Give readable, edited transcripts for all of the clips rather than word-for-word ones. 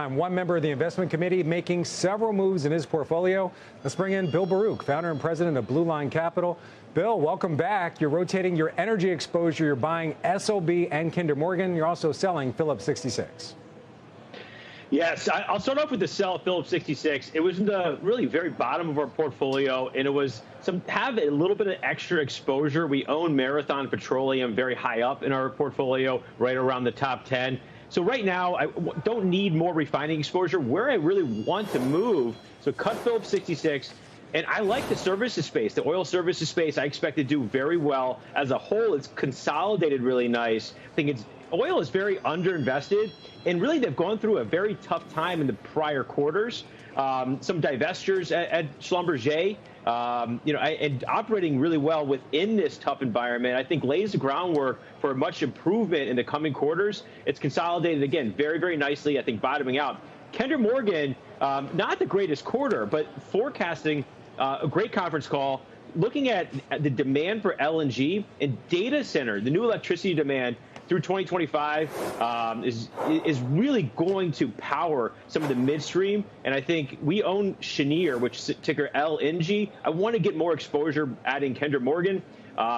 One member of the investment committee making several moves in his portfolio. Let's bring in Bill Baruch, founder and president of Blue Line Capital. Bill, welcome back. You're rotating your energy exposure. You're buying SLB and Kinder Morgan. You're also selling Phillips 66. Yes, I'll start off with the sell of Phillips 66. It was in the really very bottom of our portfolio, and it was have a little bit of extra exposure. We own Marathon Petroleum very high up in our portfolio, right around the top 10. So right now, I don't need more refining exposure. Where I really want to move, so cut Phillips 66. And I like the services space, the oil services space. I expect to do very well. As a whole, it's consolidated really nice. I think oil is very underinvested. And really, they've gone through a very tough time in the prior quarters. Some divestitures at Schlumberger, and operating really well within this tough environment, I think lays the groundwork for much improvement in the coming quarters. It's consolidated, again, very, very nicely, I think, bottoming out. Kinder Morgan, not the greatest quarter, but forecasting a great conference call, looking at the demand for LNG and data center, the new electricity demand through 2025 is really going to power some of the midstream. And I think we own Cheniere, which is ticker LNG. I want to get more exposure adding Kinder Morgan.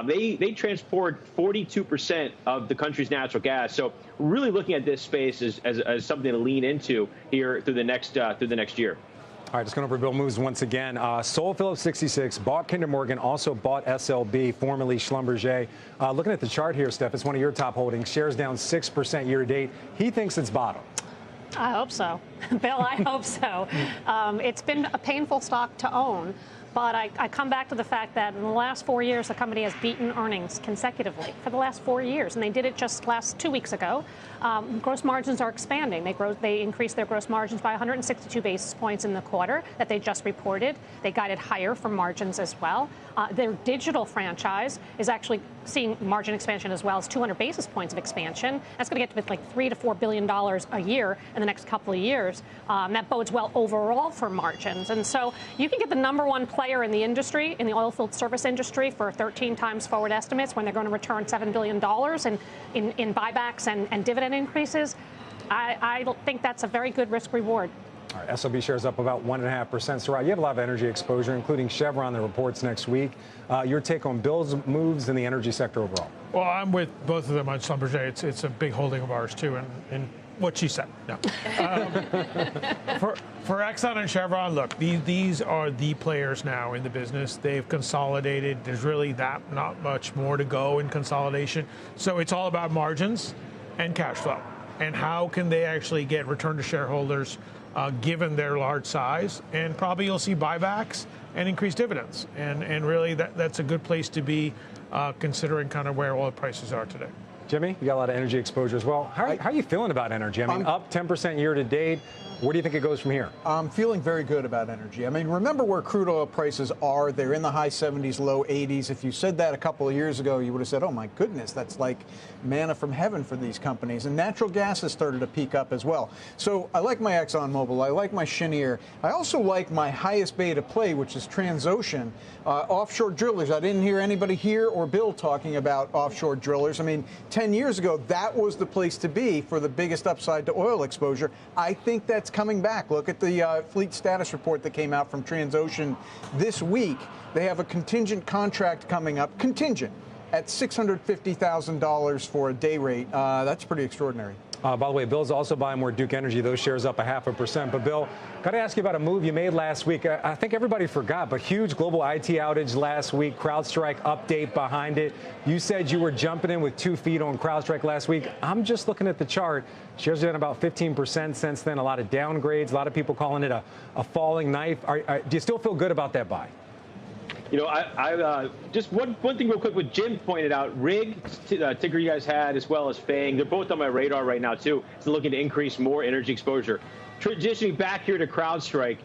They transport 42% of the country's natural gas. So really looking at this space as something to lean into here through the next year. All right, just going over Bill moves once again. Sold Phillips 66, bought Kinder Morgan, also bought SLB, formerly Schlumberger. Looking at the chart here, Steph, it's one of your top holdings. Shares down 6% year to date. He thinks it's bottomed. I hope so. Bill, I hope so. It's been a painful stock to own. But I come back to the fact that in the last 4 years, the company has beaten earnings consecutively for the last 4 years. And they did it just 2 weeks ago. Gross margins are expanding. They increased their gross margins by 162 basis points in the quarter that they just reported. They guided higher for margins as well. Their digital franchise is actually seeing margin expansion as well as 200 basis points of expansion. That's going to get to like $3 to $4 billion a year in the next couple of years. That bodes well overall for margins. And so you can get the number one player in the industry, in the oilfield service industry, for 13 times forward estimates when they're going to return $7 billion in buybacks and dividend increases. I think that's a very good risk reward. All right, SLB shares up about 1.5%. Sarai, you have a lot of energy exposure, including Chevron that reports next week. Your take on Bill's moves in the energy sector overall? Well, I'm with both of them on Schlumberger. It's a big holding of ours, too, and what she said. No. For Exxon and Chevron, look, these are the players now in the business. They've consolidated. There's really not much more to go in consolidation. So it's all about margins and cash flow. And how can they actually get return to shareholders given their large size? And probably you'll see buybacks and increased dividends. And really that's a good place to be considering kind of where oil prices are today. Jimmy, you got a lot of energy exposure as well. How are you feeling about energy? I mean, up 10% year to date. Where do you think it goes from here? I'm feeling very good about energy. I mean, remember where crude oil prices are. They're in the high 70s, low 80s. If you said that a couple of years ago, you would have said, oh, my goodness, that's like manna from heaven for these companies. And natural gas has started to peak up as well. So I like my ExxonMobil. I like my Cheniere. I also like my highest beta play, which is Transocean. Offshore drillers. I didn't hear anybody here or Bill talking about offshore drillers. I mean, 10 years ago, that was the place to be for the biggest upside to oil exposure. I think that's coming back. Look at the fleet status report that came out from Transocean this week. They have a contingent contract coming up, contingent, at $650,000 for a day rate. That's pretty extraordinary. By the way, Bill's also buying more Duke Energy. Those shares up 0.5%. But, Bill, got to ask you about a move you made last week. I think everybody forgot, but huge global IT outage last week, CrowdStrike update behind it. You said you were jumping in with 2 feet on CrowdStrike last week. I'm just looking at the chart. Shares are down about 15% since then. A lot of downgrades, a lot of people calling it a falling knife. Do you still feel good about that buy? You know, I just one thing real quick. What Jim pointed out, RIG, ticker you guys had, as well as FANG, they're both on my radar right now, too. So looking to increase more energy exposure. Transitioning back here to CrowdStrike,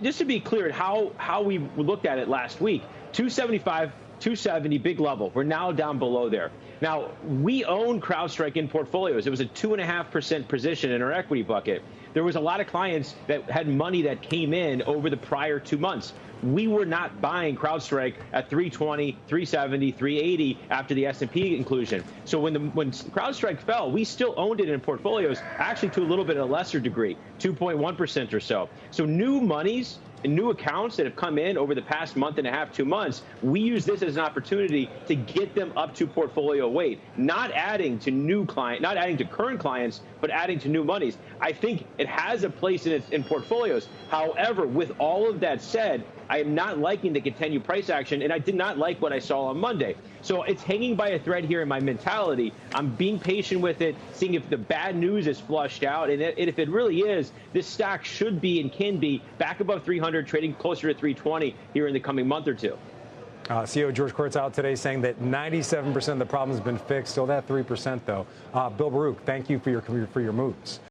just to be clear, how we looked at it last week, 275, 270, big level. We're now down below there. Now, we own CrowdStrike in portfolios. It was a 2.5% position in our equity bucket. there was a lot of clients that had money that came in over the prior 2 months. We were not buying CrowdStrike at 320, 370, 380 after the S&P inclusion. So when CrowdStrike fell, we still owned it in portfolios, actually to a little bit of a lesser degree, 2.1% or so. So new monies and new accounts that have come in over the past month and a half, 2 months, we use this as an opportunity to get them up to portfolio weight, not adding to new client, not adding to current clients, but adding to new monies. I think it has a place in portfolios. However, with all of that said, I am not liking the continued price action, and I did not like what I saw on Monday. So it's hanging by a thread here in my mentality. I'm being patient with it, seeing if the bad news is flushed out, and if it really is, this stock should be and can be back above 300, trading closer to 320 here in the coming month or two. CEO George Kurtz out today saying that 97% of the problem has been fixed. Still that 3%, though. Bill Baruch, thank you for your moves.